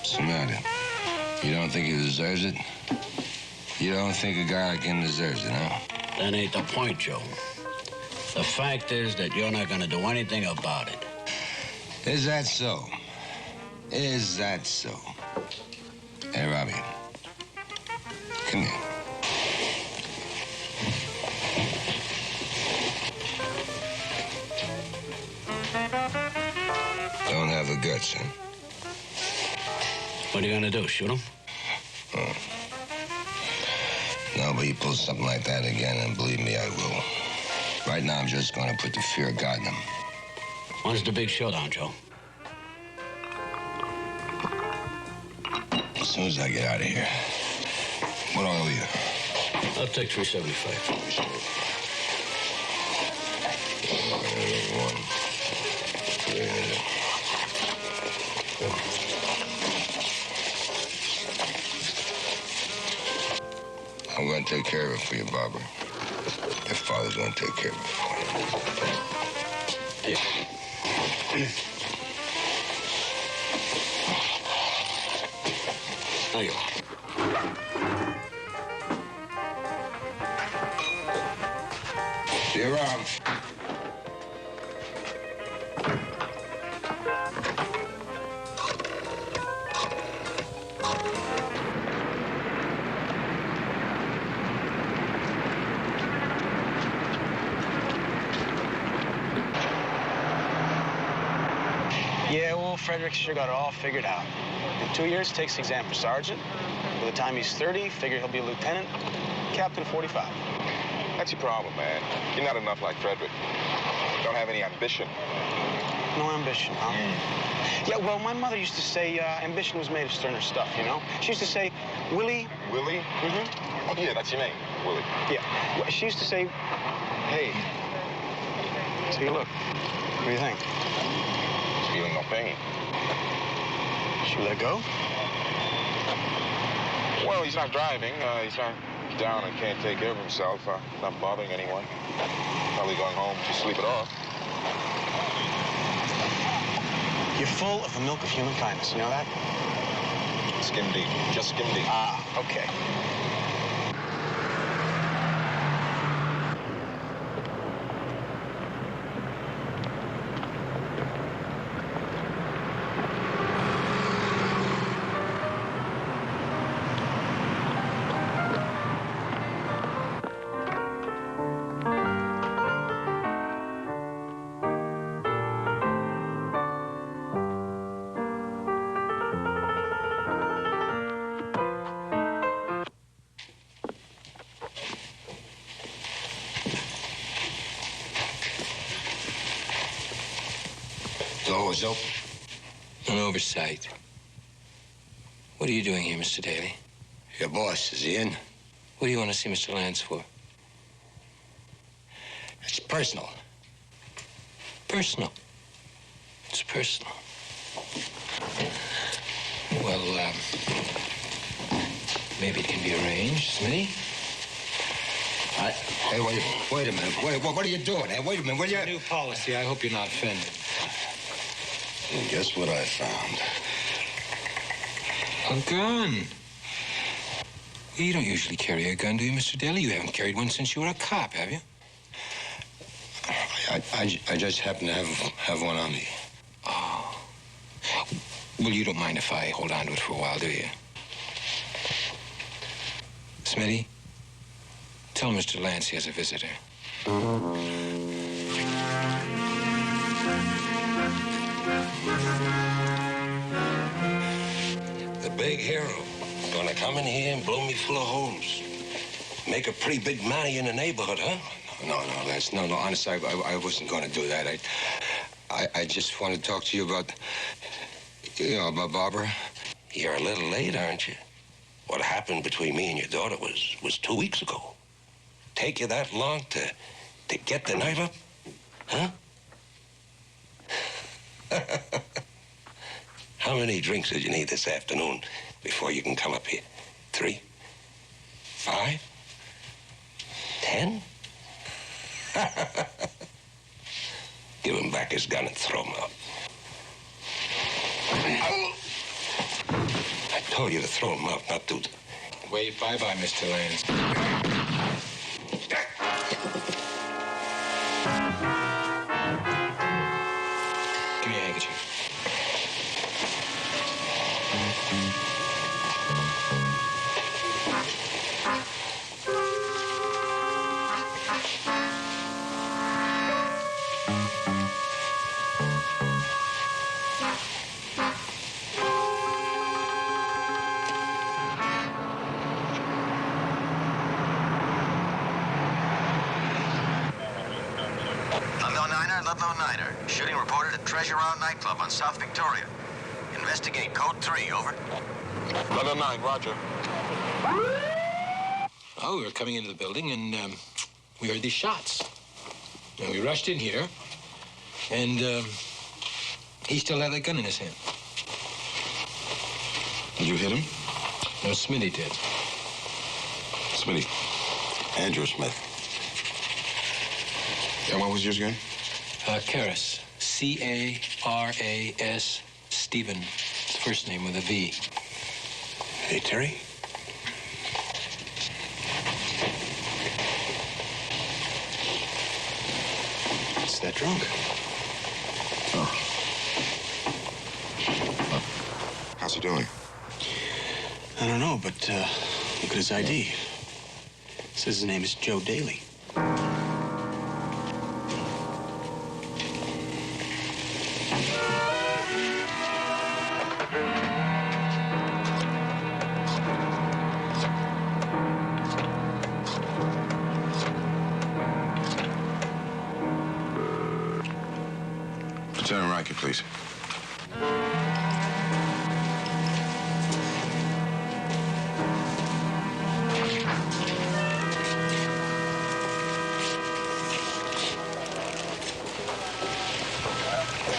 What's the matter? You don't think he deserves it? You don't think a guy like him deserves it, huh? That ain't the point, Joe. The fact is that you're not going to do anything about it. Is that so? Is that so? Hey, Robbie. Come here. Don't have the guts, huh? What are you going to do, shoot him? Oh. No, but you pull something like that again, and believe me, I will. Right now, I'm just going to put the fear of God in him. When's the big showdown, Joe? As soon as I get out of here. What do I owe you? I'll take $375. I'm going to take care of it for you, Barbara. Your father's going to take care of it for you. Yeah. There you are. See you around. Yeah, well, Frederick's sure got it all figured out. In 2 years, takes the exam for sergeant. By the time he's 30, figure he'll be a lieutenant, captain 45. That's your problem, man. You're not enough like Frederick. You don't have any ambition. No ambition, huh? Yeah, well, my mother used to say ambition was made of sterner stuff, you know? She used to say, Willie... Willie? Mm-hmm. Oh, yeah, that's your name, Willie. Yeah. Well, she used to say, hey. Take a look. What do you think? He's feeling no pain. Should we let go? Well, he's not driving. He's not down and can't take care of himself. Not bothering anyone. Probably going home to sleep it off. You're full of the milk of human kindness, you know that? Skim deep. Just skim deep. Ah, okay. Door was open. An oversight. What are you doing here, Mr. Daly? Your boss, is he in? What do you want to see Mr. Lance for? It's personal. Personal. It's personal. Well, maybe it can be arranged, Smitty. Hey, wait a minute. What are you doing? Hey, wait a minute, will you? New policy. I hope you're not offended. And guess what I found? A gun. Well, you don't usually carry a gun, do you, Mr. Daly? You haven't carried one since you were a cop, have you? I just happen to have one on me. Oh. Well, you don't mind if I hold on to it for a while, do you? Smitty, tell Mr. Lance he has a visitor. The big hero. Gonna come in here and blow me full of holes. Make a pretty big money in the neighborhood, huh? No, Lance. No, honestly, I wasn't gonna do that. I just want to talk to you about, about Barbara. You're a little late, aren't you? What happened between me and your daughter was 2 weeks ago. Take you that long to get the nerve up? Huh? How many drinks did you need this afternoon before you can come up here? 3? 5? 10? Give him back his gun and throw him out. told you to throw him out, not do. Wave bye-bye, Mr. Lance. Give me a handkerchief. Ludlow Niner. Shooting reported at Treasure Island nightclub on South Victoria. Investigate code 3, over. Ludlow 9, roger. Oh, we were coming into the building, and we heard these shots. And we rushed in here, and he still had that gun in his hand. Did you hit him? No, Smitty did. Smitty. Andrew Smith. And what was yours again? Caras. C-A-R-A-S. Stephen. His first name with a V. Hey, Terry. It's that drunk. Oh. How's he doing? I don't know, but look at his ID. It says his name is Joe Daly. Lieutenant Riker, please.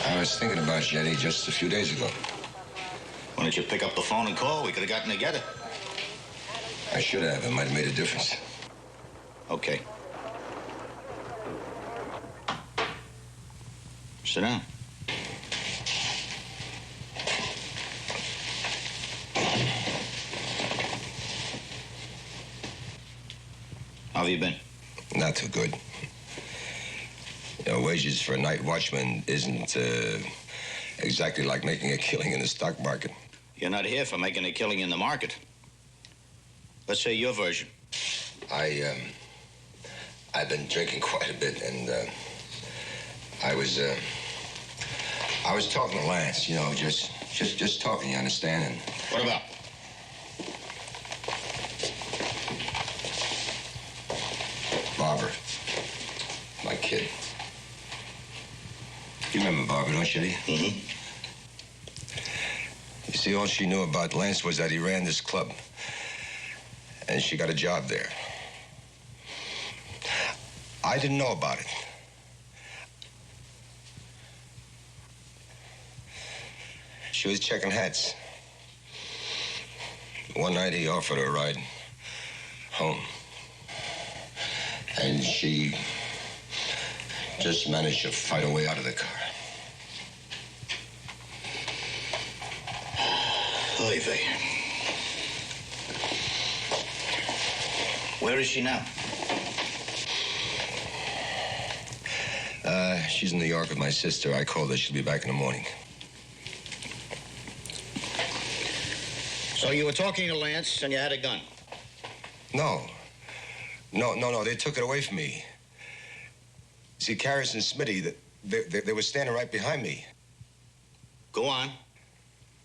I was thinking about you, Eddie, just a few days ago. Why don't you pick up the phone and call? We could have gotten together. I should have. It might have made a difference. Okay. Sit down. How have you been? Not too good. You know, wages for a night watchman isn't exactly like making a killing in the stock market. You're not here for making a killing in the market. Let's say your version. I've been drinking quite a bit, and I was talking to Lance, you know, just talking, you understand? And What about? Barbara, my kid. You remember Barbara, don't you, Eddie? Mm-hmm. You see, all she knew about Lance was that he ran this club, and she got a job there. I didn't know about it. She was checking hats. One night he offered her a ride home. And she just managed to fight her way out of the car. Oy vey. Where is she now? She's in New York with my sister. I called her. She'll be back in the morning. So you were talking to Lance and you had a gun? No. They took it away from me. See, Caras and Smitty, they were standing right behind me. Go on.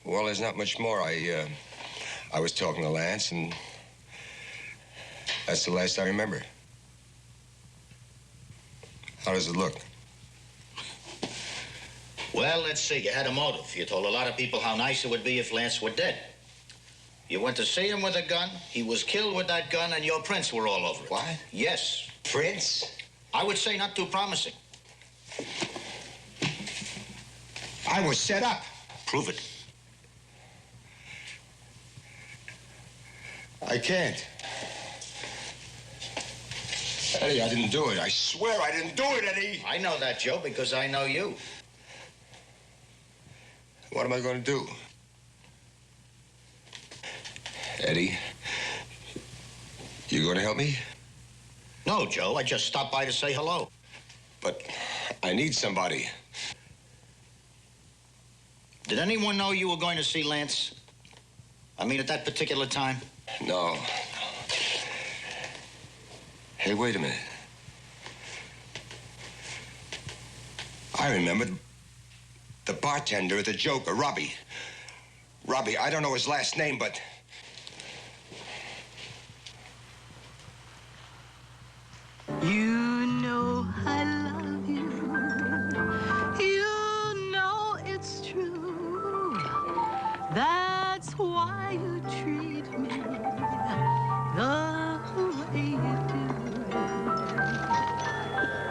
Well, there's not much more. I was talking to Lance, and that's the last I remember. How does it look? Well, let's see. You had a motive. You told a lot of people how nice it would be if Lance were dead. You went to see him with a gun, he was killed with that gun, and your prints were all over it. What? Yes. Prince? I would say not too promising. I was set up. Prove it. I can't. Eddie, I didn't do it. I swear I didn't do it, Eddie. I know that, Joe, because I know you. What am I going to do? Eddie, you going to help me? No, Joe. I just stopped by to say hello. But I need somebody. Did anyone know you were going to see Lance? I mean, at that particular time? No. Hey, wait a minute. I remember the bartender, the Joker, Robbie. Robbie, I don't know his last name, but... You know I love you. You know it's true. That's why you treat me the way you do.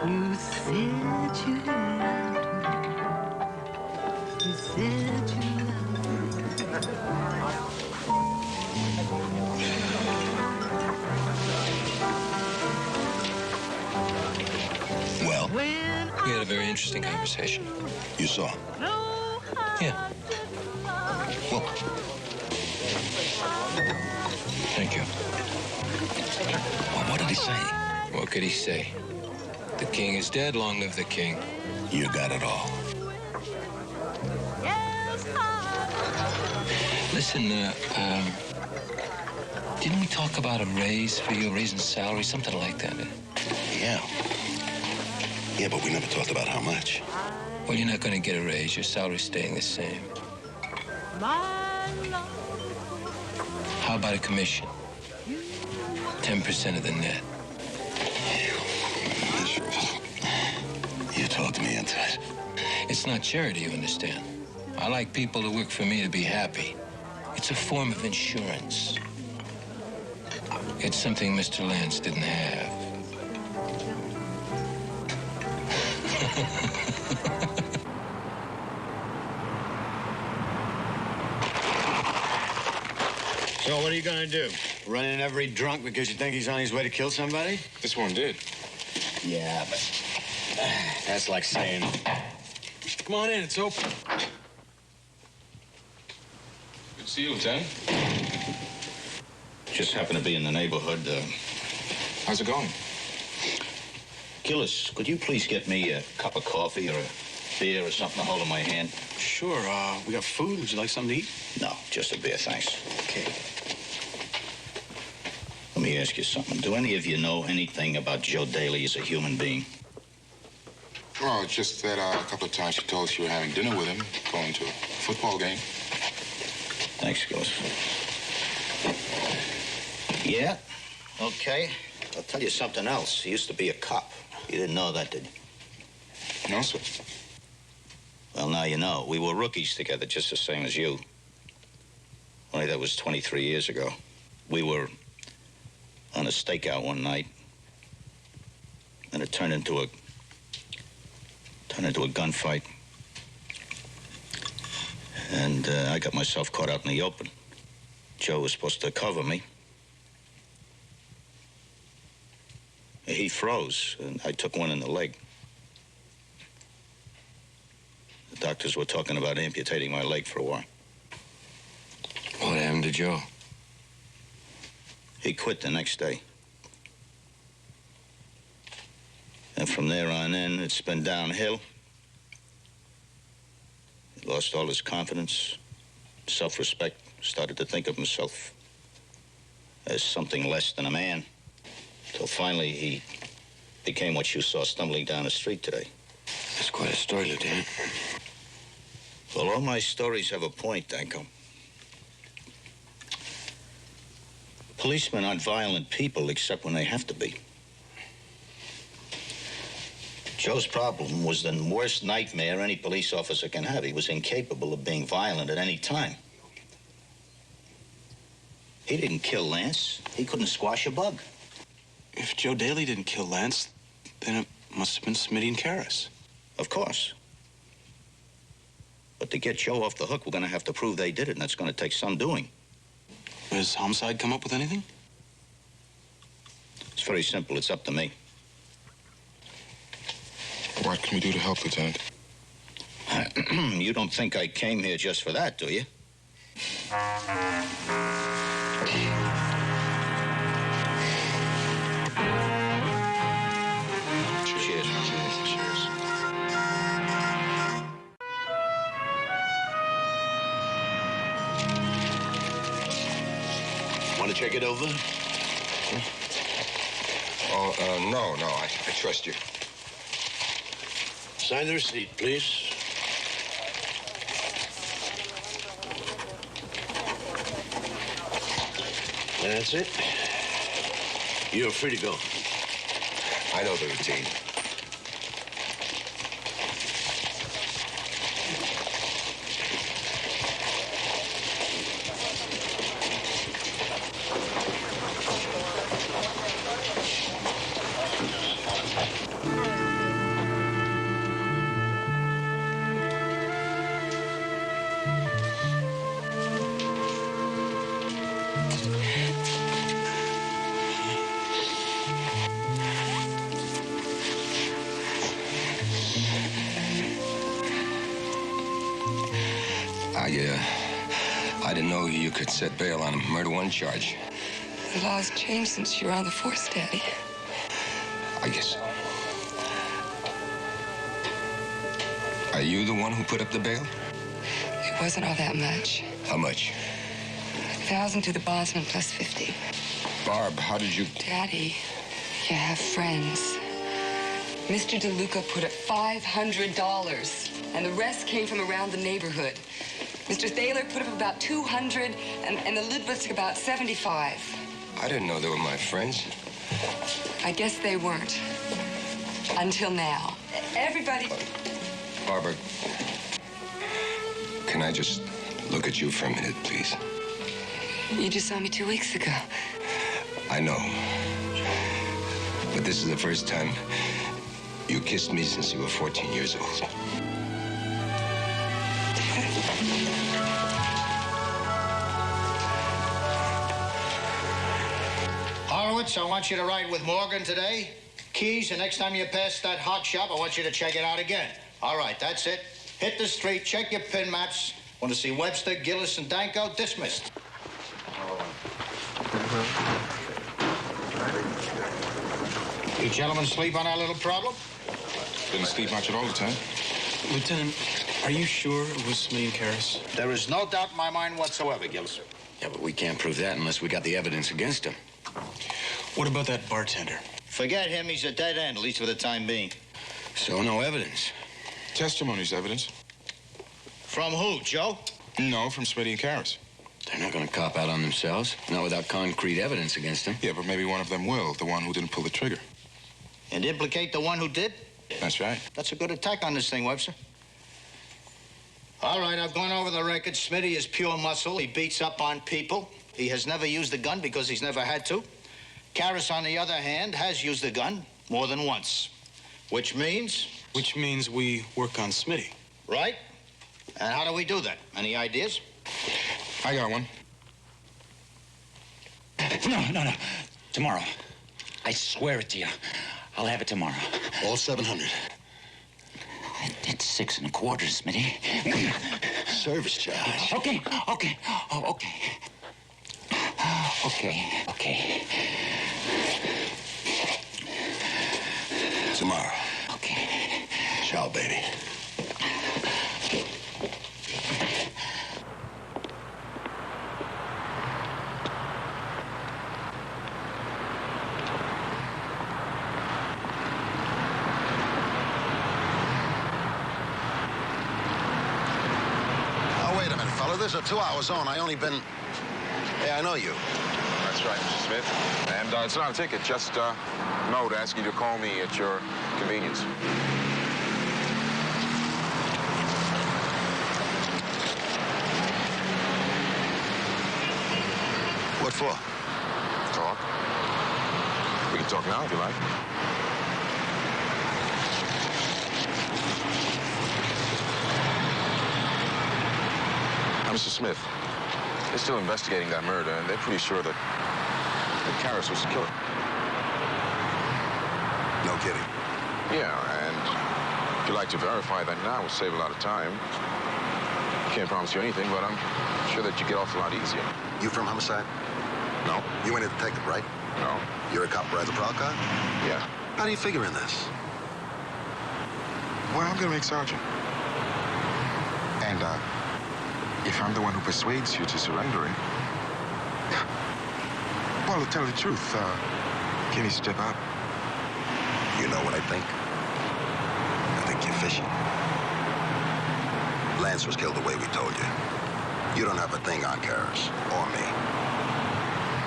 You said you loved me. You said you loved Well, We had a very interesting conversation. you saw. Yeah. Well, Thank you. well, what did he say? What could he say? The king is dead. Long live the king. You got it all. Listen, didn't we talk about a raise for you, a raise in salary, something like that? Yeah. Yeah, but we never talked about how much. Well, you're not going to get a raise. Your salary's staying the same. How about a commission? 10% of the net. You talked me into it. It's not charity, you understand. I like people who work for me to be happy. It's a form of insurance. It's something Mr. Lance didn't have. So what are you gonna do? Run in every drunk because you think he's on his way to kill somebody? This one did. Yeah, but that's like saying, Come on in, it's open. Good to see you, Lieutenant. Just happened to be in the neighborhood. How's it going? Gillis, could you please get me a cup of coffee or a beer or something to hold in my hand? Sure. We got food. Would you like something to eat? No, just a beer, thanks. Okay. Let me ask you something. Do any of you know anything about Joe Daly as a human being? Well, it's just that a couple of times she told us you were having dinner with him, going to a football game. Thanks, Gillis. Yeah? Okay. I'll tell you something else. He used to be a cop. You didn't know that, did you? No, sir. Well, now you know. We were rookies together, just the same as you. Only that was 23 years ago. We were on a stakeout one night, and it turned into a gunfight. And I got myself caught out in the open. Joe was supposed to cover me. He froze, and I took one in the leg. The doctors were talking about amputating my leg for a while. What happened to Joe? He quit the next day. And from there on in, it's been downhill. He lost all his confidence, self-respect, started to think of himself as something less than a man. Till finally, he became what you saw stumbling down the street today. That's quite a story, Lieutenant. Well, all my stories have a point, Danko. Policemen aren't violent people except when they have to be. Joe's problem was the worst nightmare any police officer can have. He was incapable of being violent at any time. He didn't kill Lance. He couldn't squash a bug. If Joe Daly didn't kill Lance, then it must have been Smitty and Karras. Of course. But to get Joe off the hook, we're going to have to prove they did it, and that's going to take some doing. Has Homicide come up with anything? It's very simple. It's up to me. What can we do to help, Lieutenant? You don't think I came here just for that, do you? Want to check it over? Oh, no. I trust you. Sign the receipt, please. That's it. You're free to go. I know the routine. I didn't know you could set bail on a murder one charge. The law's changed since you were on the force, Daddy. I guess so. Are you the one who put up the bail? It wasn't all that much. How much? 1,000 to the bondsman plus 50. Barb, how did you... Daddy, you have friends. Mr. DeLuca put up $500, and the rest came from around the neighborhood. Mr. Thaler put up about 200, and the Ludwig took about 75. I didn't know they were my friends. I guess they weren't. Until now. Everybody... Barbara, can I just look at you for a minute, please? You just saw me 2 weeks ago. I know. But this is the first time you kissed me since you were 14 years old. Horowitz, I want you to ride with Morgan today. Keys, the next time you pass that hot shop, I want you to check it out again. All right, that's it. Hit the street, check your pin maps. Want to see Webster, Gillis, and Danko? Dismissed. You gentlemen sleep on our little problem? Didn't sleep much at all, Lieutenant. Lieutenant, are you sure it was Smitty and Karras? There is no doubt in my mind whatsoever, Gillis. Yeah, but we can't prove that unless we got the evidence against him. What about that bartender? Forget him. He's a dead end, at least for the time being. So no evidence. Testimony's evidence. From who, Joe? No, from Smitty and Karras. They're not going to cop out on themselves, not without concrete evidence against them. Yeah, but maybe one of them will, the one who didn't pull the trigger. And implicate the one who did? That's right. That's a good attack on this thing, Webster. All right, I've gone over the record. Smitty is pure muscle. He beats up on people. He has never used a gun because he's never had to. Karras, on the other hand, has used a gun more than once. Which means? Which means we work on Smitty. Right. And how do we do that? Any ideas? I got one. No. Tomorrow. I swear it to you. I'll have it tomorrow. All 700. It's 6 1/4, Smitty. Service charge. Okay. Oh, okay. Tomorrow. Okay. Ciao, baby. This is a 2-hour zone. I only been... Hey, I know you. That's right, Mr. Smith. And it's not a ticket, just a note asking you to call me at your convenience. What for? Talk. We can talk now if you like. Mr. Smith, they're still investigating that murder, and they're pretty sure that Karras was the killer. No kidding. Yeah, and if you'd like to verify that now, we'll save a lot of time. Can't promise you anything, but I'm sure that you get off a lot easier. You from homicide? No? You ain't a detective, right? No. You're a cop who rides a prowl car? Yeah. How do you figure in this? Well, I'm gonna make sergeant. And, if I'm the one who persuades you to surrender him, Well, to tell you the truth, can he step out? You know what I think? I think you're fishing. Lance was killed the way we told you. You don't have a thing on Karras, or me.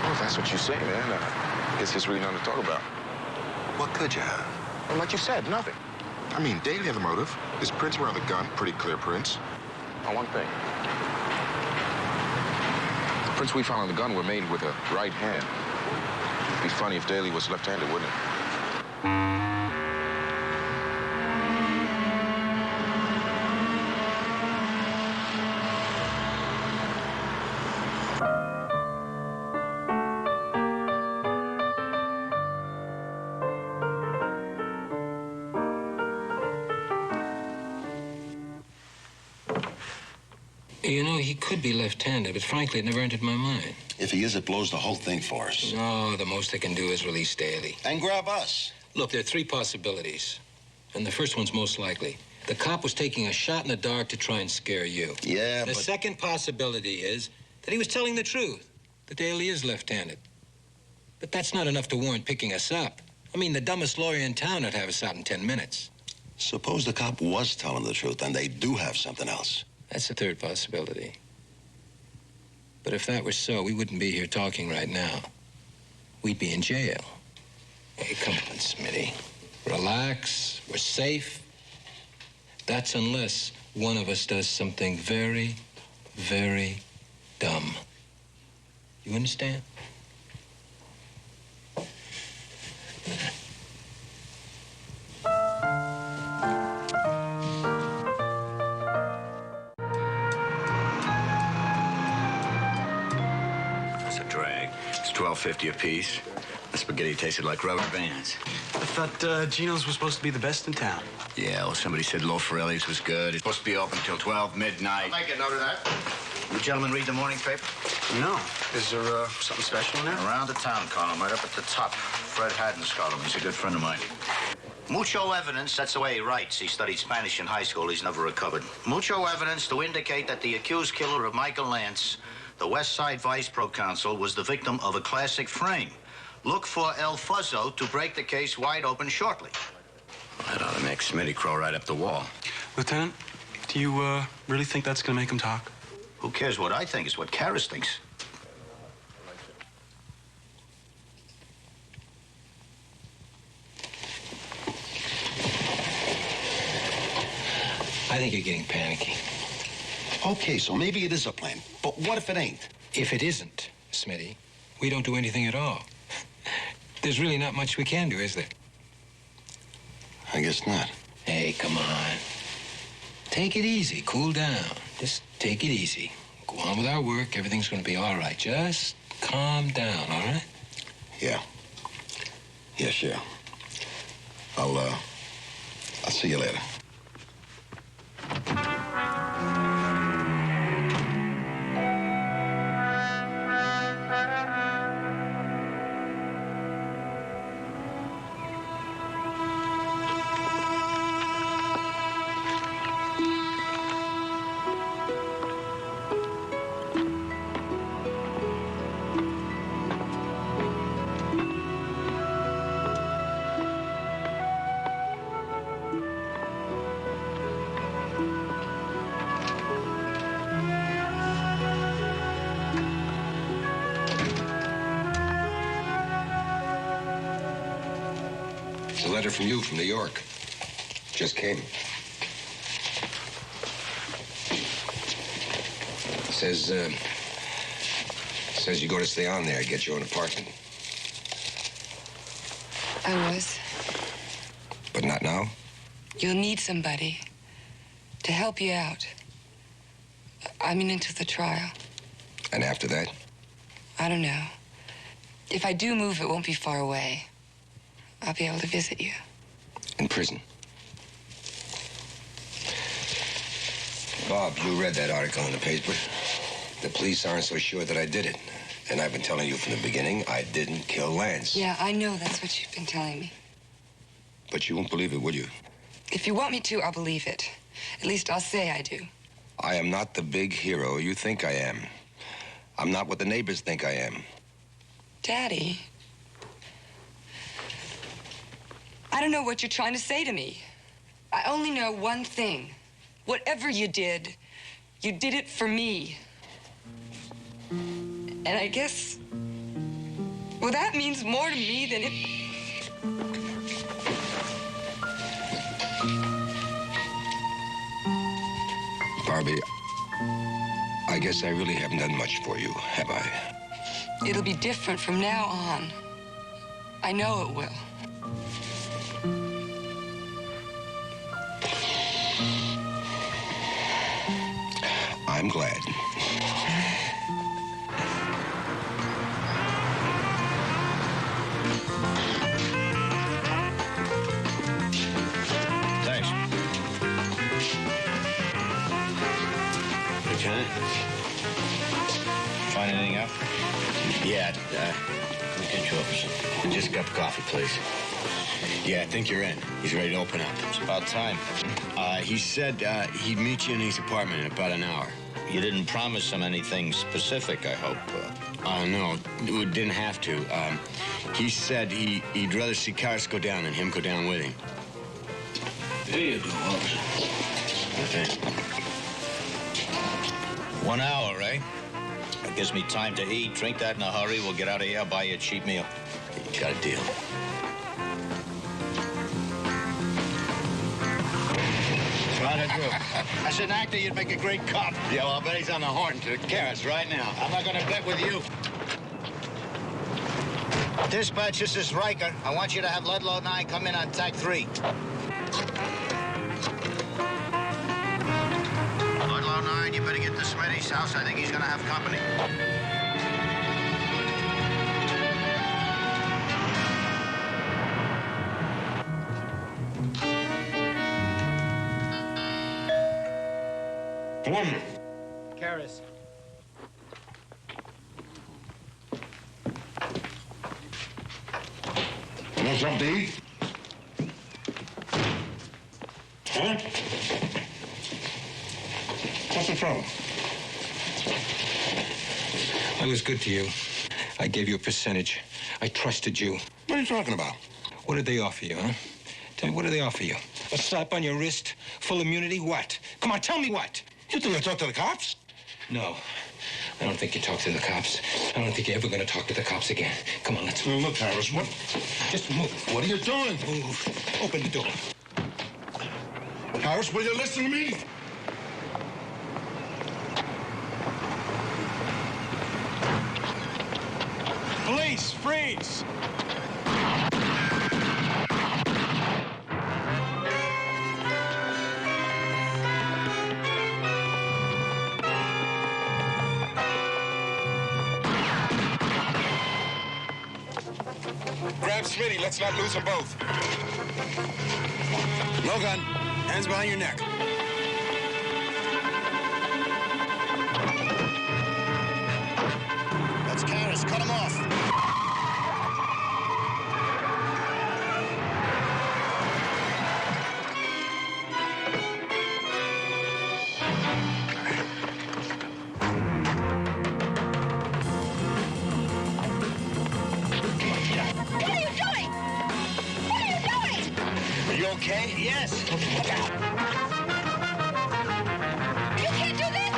Well, if that's what you say, man, I guess there's really nothing to talk about. What could you have? Well, like you said, nothing. I mean, Daly had the motive. His prints were on the gun, pretty clear prints. Now, one thing. The prints we found on the gun were made with a right hand. It'd be funny if Daly was left-handed, wouldn't it? You know, he could be left-handed, but frankly, it never entered my mind. If he is, it blows the whole thing for us. No, the most they can do is release Daly. And grab us. Look, there are three possibilities. And the first one's most likely. The cop was taking a shot in the dark to try and scare you. Yeah, The but... second possibility is that he was telling the truth, that Daly is left-handed. But that's not enough to warrant picking us up. I mean, the dumbest lawyer in town would have us out in 10 minutes. Suppose the cop was telling the truth and they do have something else. That's the third possibility. But if that were so, we wouldn't be here talking right now. We'd be in jail. Hey, come on, Smitty. Relax. We're safe. That's unless one of us does something very, very dumb. You understand? It's $12.50 apiece. The spaghetti tasted like rubber bands. I thought Gino's was supposed to be the best in town. Yeah, well, somebody said Lo Forelli's was good. It's supposed to be open till 12 midnight. I'll make a note of that. You gentlemen read the morning paper? No. Is there something special in there? Around the town column, right up at the top. Fred Haddon's column. He's a good friend of mine. Mucho evidence, that's the way he writes. He studied Spanish in high school. He's never recovered. Mucho evidence to indicate that the accused killer of Michael Lance, the West Side Vice Proconsul, was the victim of a classic frame. Look for El Fuzzo to break the case wide open shortly. That ought to make Smitty crow right up the wall. Lieutenant, do you really think that's going to make him talk? Who cares what I think? It's what Karras thinks. I think you're getting panicky. Okay, so maybe it is a plan. But what if it ain't? If it isn't, Smitty, we don't do anything at all. There's really not much we can do, is there? I guess not. Hey, come on. Take it easy. Cool down. Just take it easy. Go on with our work. Everything's going to be all right. Just calm down, all right? Yeah. Yeah, sure. I'll see you later. It's a letter from you from New York. Just came. Says you go to stay on there, get your own apartment. I was. But not now? You'll need somebody to help you out. I mean, until the trial. And after that? I don't know. If I do move, it won't be far away. I'll be able to visit you. In prison. Bob, you read that article in the paper. The police aren't so sure that I did it. And I've been telling you from the beginning, I didn't kill Lance. Yeah, I know that's what you've been telling me. But you won't believe it, will you? If you want me to, I'll believe it. At least I'll say I do. I am not the big hero you think I am. I'm not what the neighbors think I am. Daddy, I don't know what you're trying to say to me. I only know one thing. Whatever you did it for me. And I guess, well, that means more to me than it... Barbie, I guess I really haven't done much for you, have I? It'll be different from now on. I know it will. I'm glad. Thanks. Okay. Find anything out? Yeah, let me get you over some. Just a cup of coffee, please. Yeah, I think you're in. He's ready to open up. It's about time. He said he'd meet you in his apartment in about an hour. You didn't promise him anything specific, I hope. No, we didn't have to. He said he'd rather see Karis go down than him go down with him. There you go, officer. Okay. 1 hour, eh? That gives me time to eat. Drink that in a hurry. We'll get out of here, buy you a cheap meal. You got a deal. How'd I do? As an actor, you'd make a great cop. Yeah, well, I'll bet he's on the horn to Karis right now. I'm not gonna bet with you. Dispatch, this is Riker. I want you to have Ludlow 9 come in on tack 3. Ludlow 9, you better get to Smitty's house. I think he's gonna have company. Karis. You want something to eat? Huh? What's the trouble? I was good to you. I gave you a percentage. I trusted you. What are you talking about? What did they offer you, huh? Tell me, what did they offer you? A slap on your wrist? Full immunity? What? Come on, tell me what? You think I talked to the cops? No. I don't think you talked to the cops. I don't think you're ever going to talk to the cops again. Come on, let's move. Look, Harris, what? Just move. What are you doing? Move. Open the door. Harris, will you listen to me? Police, freeze! Grab Smitty. Let's not lose them both. No gun. Hands behind your neck. That's Karis. Cut him off. Okay? Yes. Look out. You can't do this!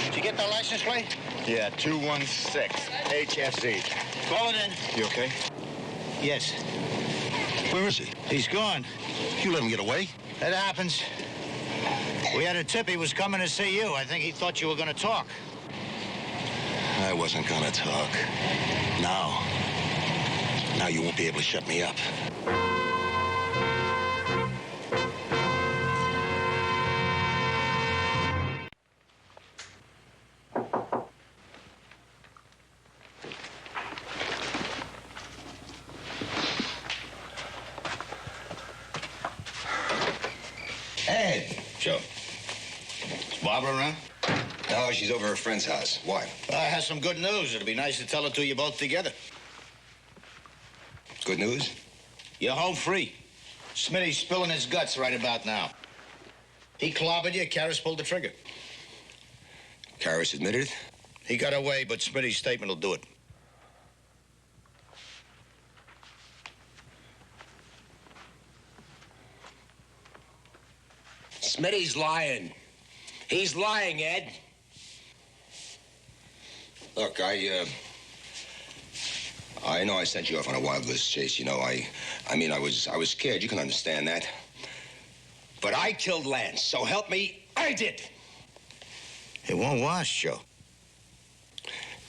Did you get the license plate? Yeah, 216 HFZ. Call it in. You okay? Yes. Where is he? He's gone. You let him get away? That happens. We had a tip he was coming to see you. I think he thought you were going to talk. I wasn't gonna talk. Now you won't be able to shut me up. Ed! Joe. Is Barbara around? No, she's over at her friend's house. Why? I have some good news. It'd be nice to tell it to you both together. Good news? You're home free. Smitty's spilling his guts right about now. He clobbered you. Karras pulled the trigger. Karras admitted it? He got away, but Smitty's statement will do it. Smitty's lying. He's lying, Ed. Look, I know I sent you off on a wild goose chase. You know, I was scared. You can understand that. But I killed Lance, so help me, I did. It won't wash, Joe.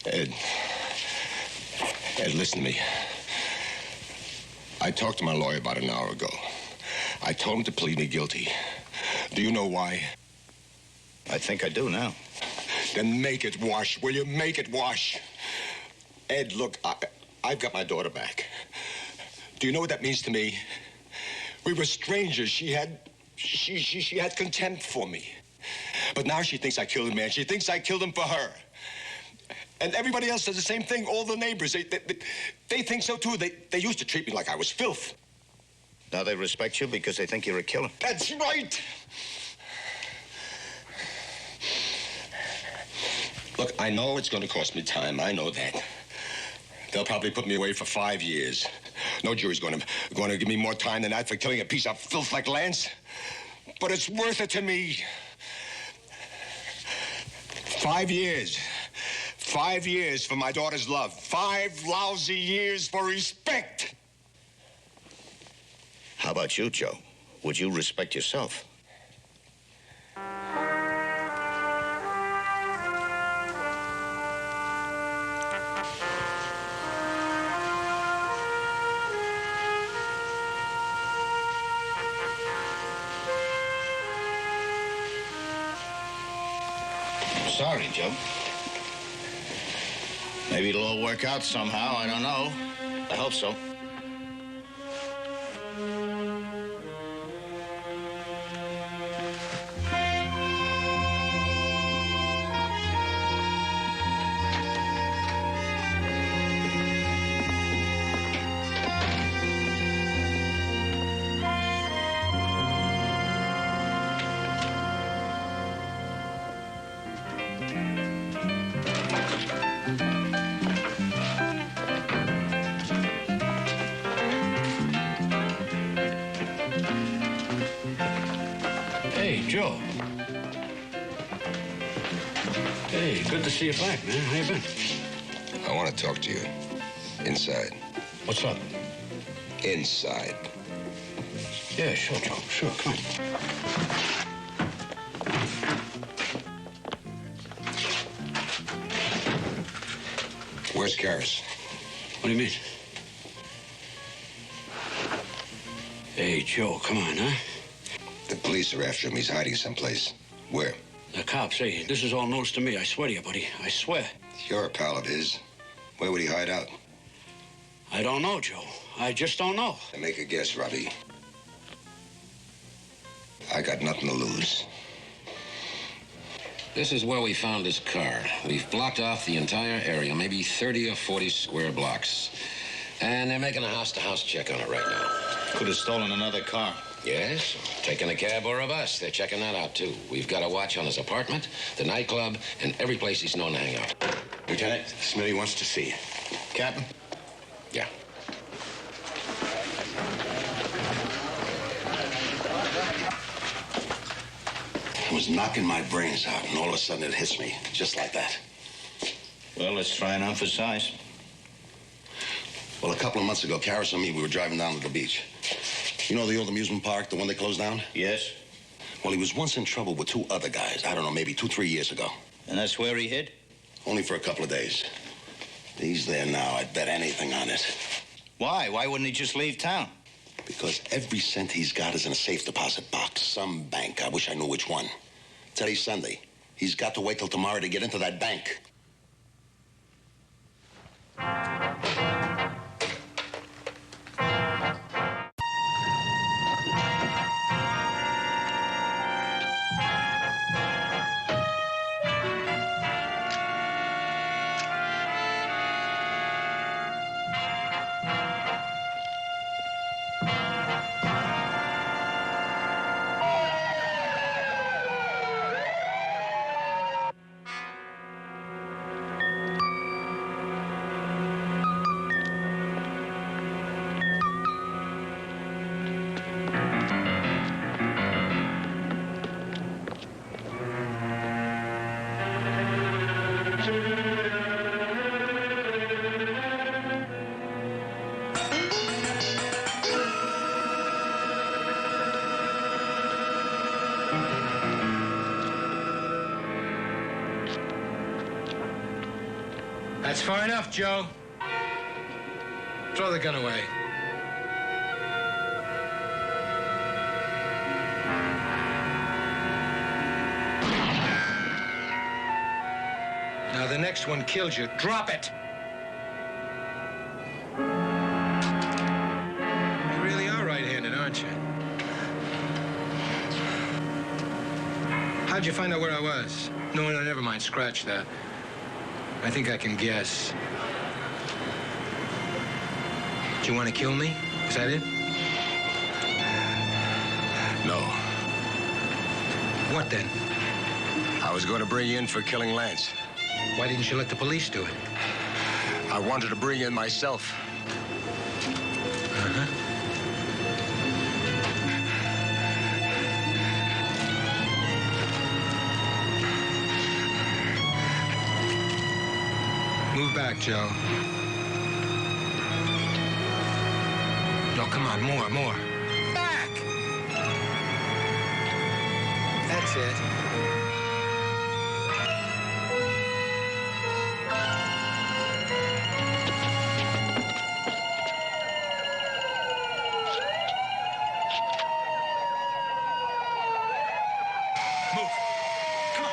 Ed, listen to me. I talked to my lawyer about an hour ago. I told him to plead me guilty. Do you know why? I think I do now. Then make it wash, will you? Make it wash. Ed, look, I've got my daughter back. Do you know what that means to me? We were strangers. She had contempt for me. But now she thinks I killed him, man. She thinks I killed him for her. And everybody else does the same thing. All the neighbors, they think so, too. They used to treat me like I was filth. Now they respect you because they think you're a killer. That's right. Look, I know it's going to cost me time. I know that. They'll probably put me away for 5 years. No jury's going to give me more time than that for killing a piece of filth like Lance. But it's worth it to me. 5 years. 5 years for my daughter's love. 5 lousy years for respect. How about you, Joe? Would you respect yourself? Sorry, Joe. Maybe it'll all work out somehow. I don't know. I hope so. Joe. Hey, good to see you back, man. How you been? I want to talk to you. Inside. What's up? Inside. Yeah, sure, Joe. Sure, come on. Where's Karras? What do you mean? Hey, Joe, come on, huh? The police are after him. He's hiding someplace. Where? The cops, hey, this is all news to me. I swear to you, buddy. I swear. You're a pal of his. Where would he hide out? I don't know, Joe. I just don't know. Then make a guess, Robbie. I got nothing to lose. This is where we found his car. We've blocked off the entire area, maybe 30 or 40 square blocks. And they're making a house-to-house check on it right now. Could have stolen another car. Yes, taking a cab or a bus. They're checking that out, too. We've got a watch on his apartment, the nightclub, and every place he's known to hang out. Lieutenant, Smitty wants to see you. Captain? Yeah. I was knocking my brains out, and all of a sudden it hits me, just like that. Well, let's try and emphasize. Well, a couple of months ago, Karras and me, we were driving down to the beach. You know the old amusement park, the one they closed down? Yes. Well, he was once in trouble with 2 other guys. I don't know, maybe 2, 3 years ago. And that's where he hid? Only for a couple of days. He's there now. I'd bet anything on it. Why? Why wouldn't he just leave town? Because every cent he's got is in a safe deposit box. Some bank. I wish I knew which one. Today's Sunday. He's got to wait till tomorrow to get into that bank. That's far enough, Joe. Throw the gun away. Now, the next one kills you. Drop it! You really are right-handed, aren't you? How'd you find out where I was? No, never mind. Scratch that. I think I can guess. Do you want to kill me? Is that it? No. What then? I was going to bring you in for killing Lance. Why didn't you let the police do it? I wanted to bring you in myself. Uh-huh. Move back, Joe. No, come on, more. Back! That's it. Move. Come on.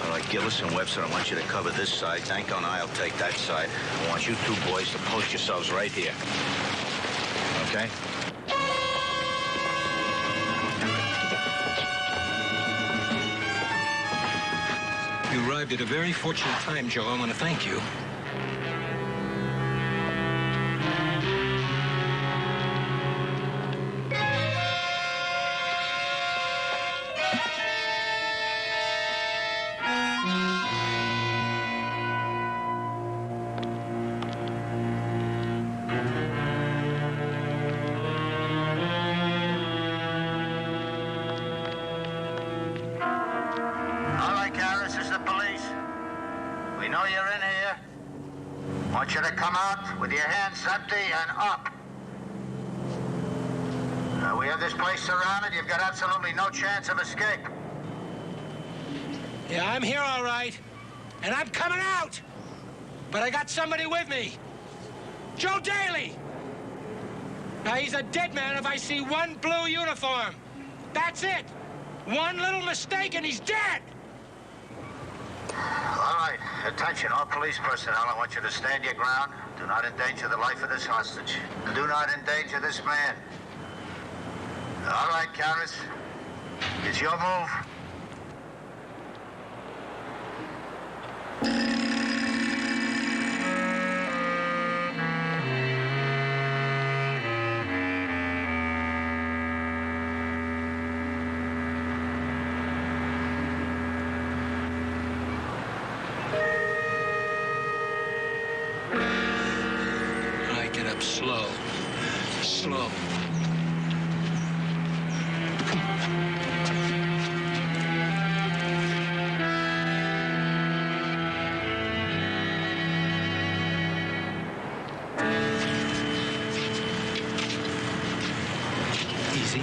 All right, Gillis and Webster, I want you to cover this side. Danko and I'll take that side. I want you two boys to post yourselves right here. Okay? You arrived at a very fortunate time, Joe. I want to thank you. All right, Garris, this is the police. We know you're in here. Want you to come out with your hands empty and up. We have this place surrounded. You've got absolutely no chance of escape. Yeah, I'm here all right. And I'm coming out. But I got somebody with me. Joe Daly. Now, he's a dead man if I see one blue uniform. That's it. One little mistake and he's dead. All right. Attention, all police personnel. I want you to stand your ground. Do not endanger the life of this hostage. Do not endanger this man. All right, Garris. It's your move. All right, get up slow. Slow. Easy.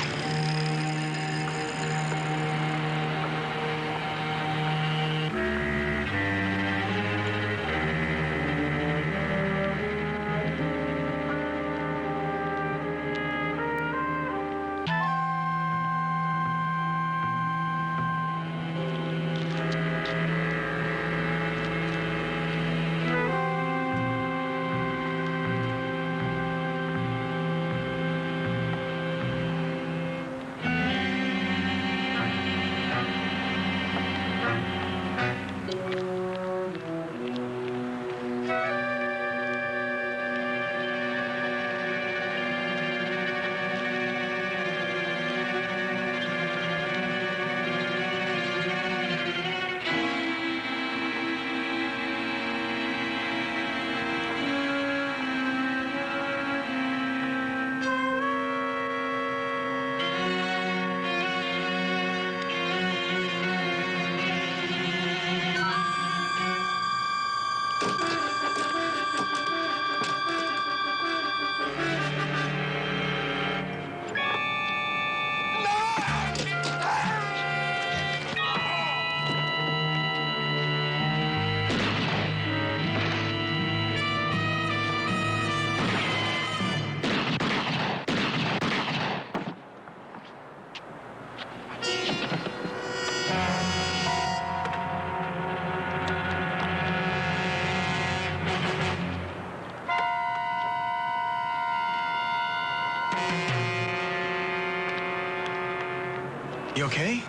You okay?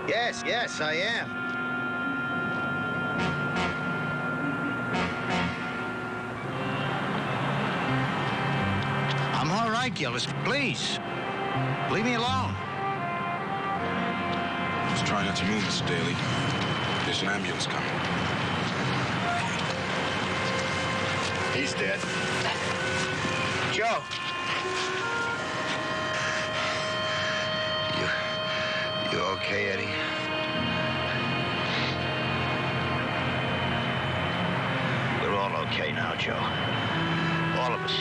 Yes, I am. I'm all right, Gillis. Please. Leave me alone. Just try not to move, Mr. Daly. There's an ambulance coming. He's dead. Joe. You okay, Eddie? We're all okay now, Joe. All of us.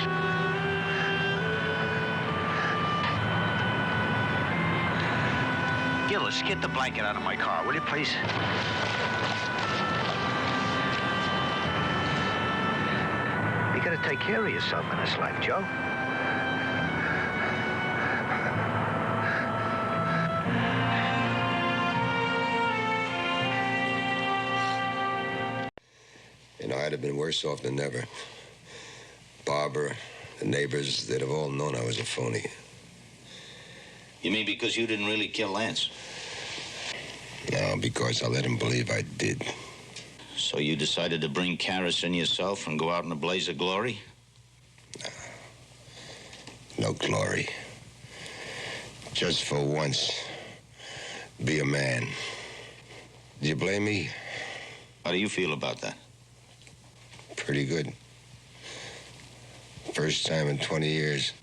Gillis, get the blanket out of my car, will you, please? You gotta take care of yourself in this life, Joe. You know, I'd have been worse off than ever. Barbara, the neighbors, they'd have all known I was a phony. You mean because you didn't really kill Lance? No, because I let him believe I did. So you decided to bring Karras in yourself and go out in a blaze of glory? No glory. Just for once, be a man. Do you blame me? How do you feel about that? Pretty good. First time in 20 years,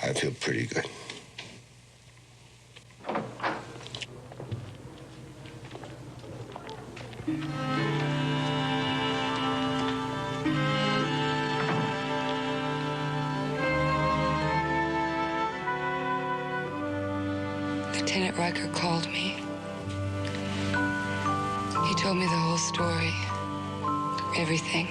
I feel pretty good. Lieutenant Riker called me. He told me the whole story. Everything.